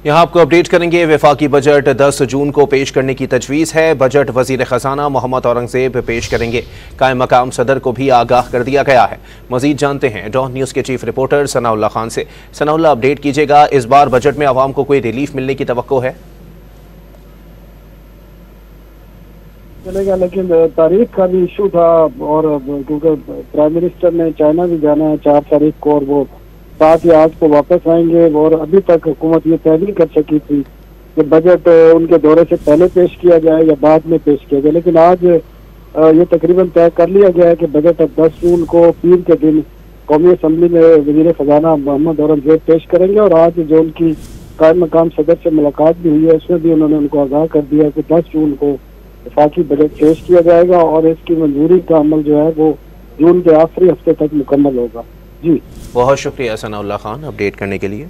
यहाँ आपको अपडेट करेंगे। वफाकी बजट 10 जून को पेश करने की तजवीज़ है। बजट वज़ीर ख़जाना मोहम्मद औरंगज़ेब पेश करेंगे। कायम मकाम सदर को भी आगाह कर दिया गया है। मज़ीद जानते हैं डॉन न्यूज़ के चीफ रिपोर्टर सनाउल्लाह खान से। सनाउल्लाह, अपडेट कीजिएगा, इस बार बजट में आवाम को कोई रिलीफ मिलने की तवक्को है? चलेगा, लेकिन तारीख का भी इशू था और क्योंकि प्राइम मिनिस्टर ने चाइना भी जाना है 4 तारीख को और वो 7 या 8 को वापस आएंगे और अभी तक हुकूमत ये तय नहीं कर सकी थी कि बजट उनके दौरे से पहले पेश किया जाए या बाद में पेश किया जाए। लेकिन आज ये तकरीबन तय कर लिया गया है कि बजट अब 10 जून को पीर के दिन कौमी असम्बली में वज़ीर ख़जाना मोहम्मद औरंगज़ेब पेश करेंगे। और आज जो उनकी कायम मकाम सदर से मुलाकात भी हुई है उसमें भी उन्होंने उनको आगाह कर दिया कि 10 जून को वफाकी बजट पेश किया जाएगा और इसकी मंजूरी का अमल जो है वो जून के आखिरी हफ्ते तक मुकम्मल होगा। जी, बहुत शुक्रिया सनाउल्लाह खान अपडेट करने के लिए।